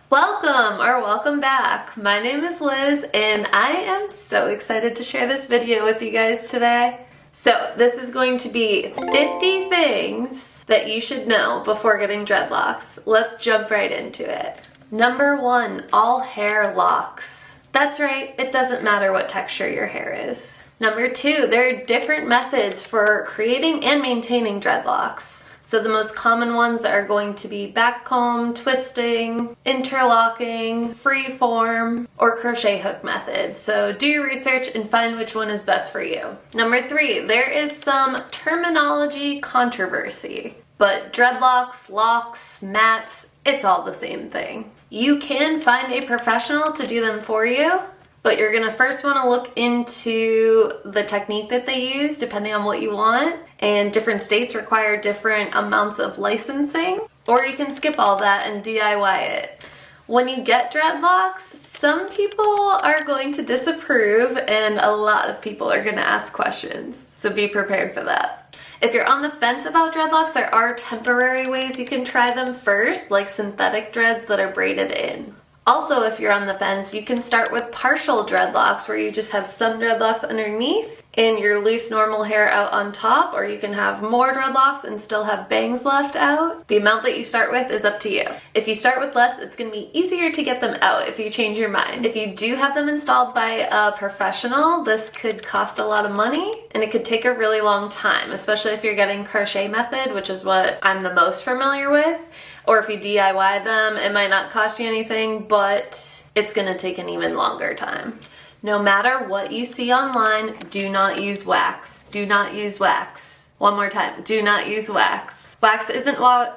Welcome or welcome back. My name is Liz and I am so excited to share this video with you guys today. So this is going to be 50 things that you should know before getting dreadlocks. Let's jump right into it. Number 1, all hair locks. That's right, it doesn't matter what texture your hair is. Number 2, there are different methods for creating and maintaining dreadlocks. So the most common ones are going to be back comb, twisting, interlocking, freeform, or crochet hook methods. So do your research and find which one is best for you. Number 3, there is some terminology controversy, but dreadlocks, locks, mats, it's all the same thing. You can find a professional to do them for you, but you're gonna first wanna look into the technique that they use depending on what you want, and different states require different amounts of licensing, or you can skip all that and DIY it. When you get dreadlocks, some people are going to disapprove and a lot of people are gonna ask questions, so be prepared for that. If you're on the fence about dreadlocks, there are temporary ways you can try them first, like synthetic dreads that are braided in. Also, if you're on the fence, you can start with partial dreadlocks where you just have some dreadlocks underneath and your loose normal hair out on top, or you can have more dreadlocks and still have bangs left out. The amount that you start with is up to you. If you start with less, it's going to be easier to get them out if you change your mind. If you do have them installed by a professional, this could cost a lot of money and it could take a really long time, especially if you're getting crochet method, which is what I'm the most familiar with. Or if you DIY them, it might not cost you anything, but it's gonna take an even longer time. No matter what you see online, do not use wax. Do not use wax. One more time, do not use wax. Wax isn't water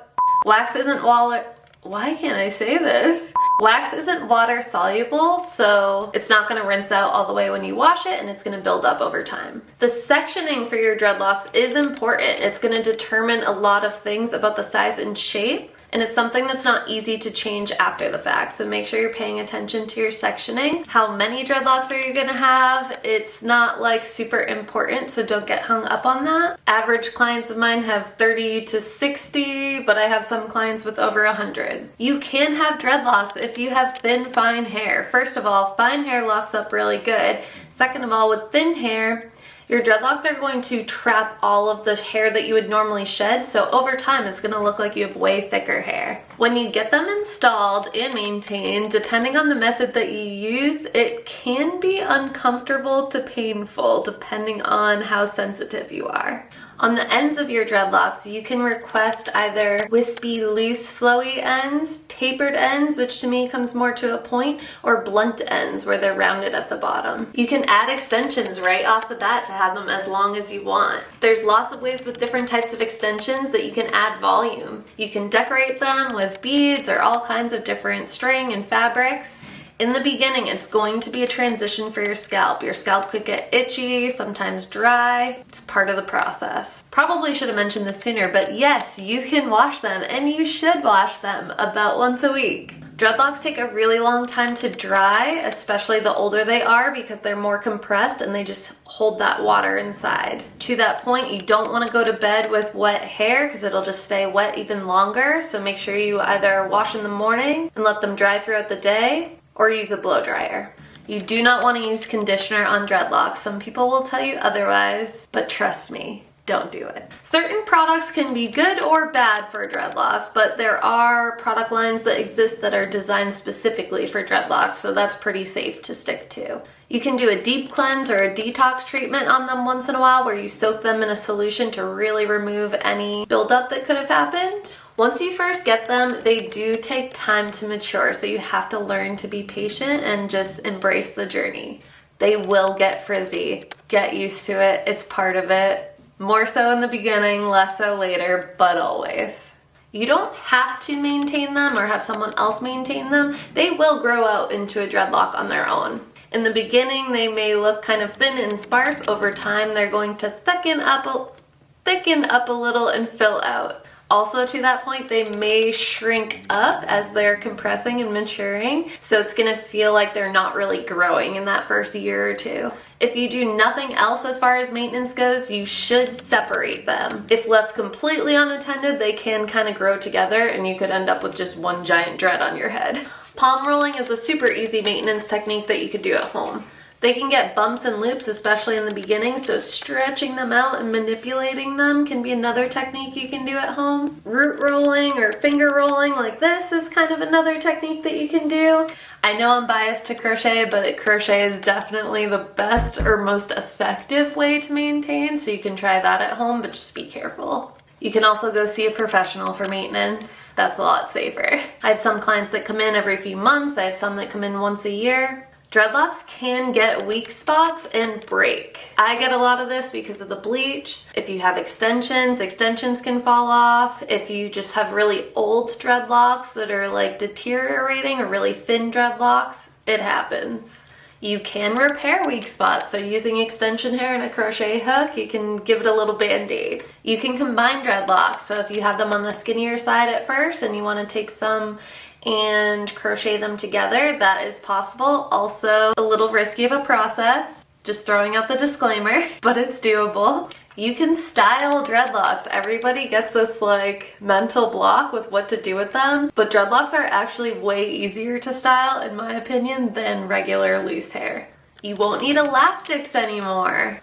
soluble, so it's not gonna rinse out all the way when you wash it and it's gonna build up over time. The sectioning for your dreadlocks is important. It's gonna determine a lot of things about the size and shape. And it's something that's not easy to change after the fact, so make sure you're paying attention to your sectioning. How many dreadlocks are you gonna have? It's not like super important, so don't get hung up on that. Average clients of mine have 30 to 60, but I have some clients with over 100. You can have dreadlocks if you have thin, fine hair. First of all, fine hair locks up really good. Second of all, with thin hair, your dreadlocks are going to trap all of the hair that you would normally shed, so over time it's going to look like you have way thicker hair. When you get them installed and maintained, depending on the method that you use, it can be uncomfortable to painful depending on how sensitive you are. On the ends of your dreadlocks, you can request either wispy, loose, flowy ends, tapered ends, which to me comes more to a point, or blunt ends where they're rounded at the bottom. You can add extensions right off the bat to have them as long as you want. There's lots of ways with different types of extensions that you can add volume. You can decorate them with beads or all kinds of different string and fabrics. In the beginning, it's going to be a transition for your scalp. Your scalp could get itchy, sometimes dry. It's part of the process. Probably should have mentioned this sooner, but yes, you can wash them and you should wash them about once a week. Dreadlocks take a really long time to dry, especially the older they are because they're more compressed and they just hold that water inside. To that point, you don't want to go to bed with wet hair because it'll just stay wet even longer. So make sure you either wash in the morning and let them dry throughout the day, or use a blow dryer. You do not want to use conditioner on dreadlocks. Some people will tell you otherwise, but trust me, don't do it. Certain products can be good or bad for dreadlocks, but there are product lines that exist that are designed specifically for dreadlocks, so that's pretty safe to stick to. You can do a deep cleanse or a detox treatment on them once in a while where you soak them in a solution to really remove any buildup that could have happened. Once you first get them, they do take time to mature, so you have to learn to be patient and just embrace the journey. They will get frizzy. Get used to it. It's part of it. More so in the beginning, less so later, but always. You don't have to maintain them or have someone else maintain them. They will grow out into a dreadlock on their own. In the beginning, they may look kind of thin and sparse. Over time, they're going to thicken up a little and fill out. Also, to that point, they may shrink up as they're compressing and maturing, so it's gonna feel like they're not really growing in that first year or two. If you do nothing else as far as maintenance goes, you should separate them. If left completely unattended, they can kind of grow together and you could end up with just one giant dread on your head. Palm rolling is a super easy maintenance technique that you could do at home. They can get bumps and loops, especially in the beginning, so stretching them out and manipulating them can be another technique you can do at home. Root rolling or finger rolling like this is kind of another technique that you can do. I know I'm biased to crochet, but crochet is definitely the best or most effective way to maintain, so you can try that at home, but just be careful. You can also go see a professional for maintenance. That's a lot safer. I have some clients that come in every few months. I have some that come in once a year. Dreadlocks can get weak spots and break. I get a lot of this because of the bleach. If you have extensions, extensions can fall off. If you just have really old dreadlocks that are like deteriorating or really thin dreadlocks, it happens. You can repair weak spots, so using extension hair and a crochet hook, you can give it a little band-aid. You can combine dreadlocks, so if you have them on the skinnier side at first and you want to take some and crochet them together, that is possible. Also a little risky of a process, just throwing out the disclaimer, but it's doable. You can style dreadlocks. Everybody gets this like mental block with what to do with them, but dreadlocks are actually way easier to style, in my opinion, than regular loose hair. You won't need elastics anymore.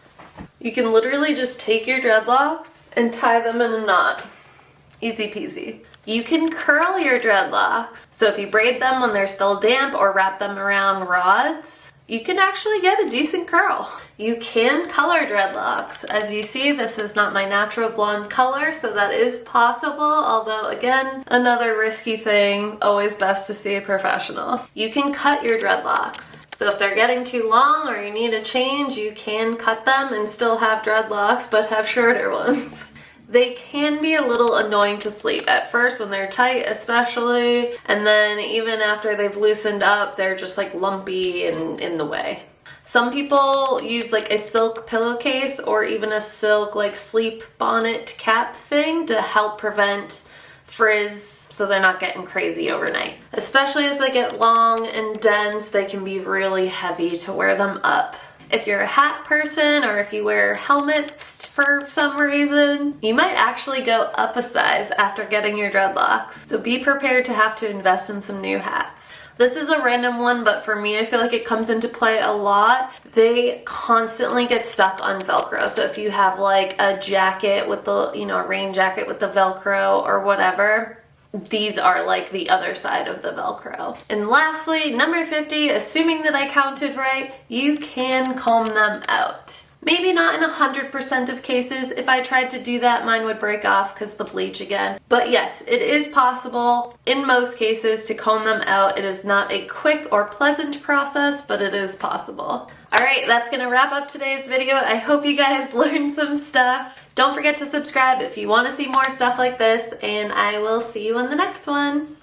You can literally just take your dreadlocks and tie them in a knot. Easy peasy. You can curl your dreadlocks. So if you braid them when they're still damp or wrap them around rods, you can actually get a decent curl. You can color dreadlocks. As you see, this is not my natural blonde color, so that is possible, although again, another risky thing, always best to see a professional. You can cut your dreadlocks. So if they're getting too long or you need a change, you can cut them and still have dreadlocks, but have shorter ones. They can be a little annoying to sleep at first when they're tight especially, and then even after they've loosened up, they're just like lumpy and in the way. Some people use like a silk pillowcase or even a silk like sleep bonnet cap thing to help prevent frizz so they're not getting crazy overnight. Especially as they get long and dense, they can be really heavy to wear them up. If you're a hat person or if you wear helmets for some reason, you might actually go up a size after getting your dreadlocks. So be prepared to have to invest in some new hats. This is a random one, but for me, I feel like it comes into play a lot. They constantly get stuck on Velcro. So if you have like a jacket with the, a rain jacket with the Velcro or whatever, these are like the other side of the Velcro. And lastly, number 50, assuming that I counted right, you can comb them out. Maybe not in 100% of cases. If I tried to do that, mine would break off because the bleach again. But yes, it is possible in most cases to comb them out. It is not a quick or pleasant process, but it is possible. Alright, that's gonna wrap up today's video. I hope you guys learned some stuff. Don't forget to subscribe if you want to see more stuff like this, and I will see you in the next one.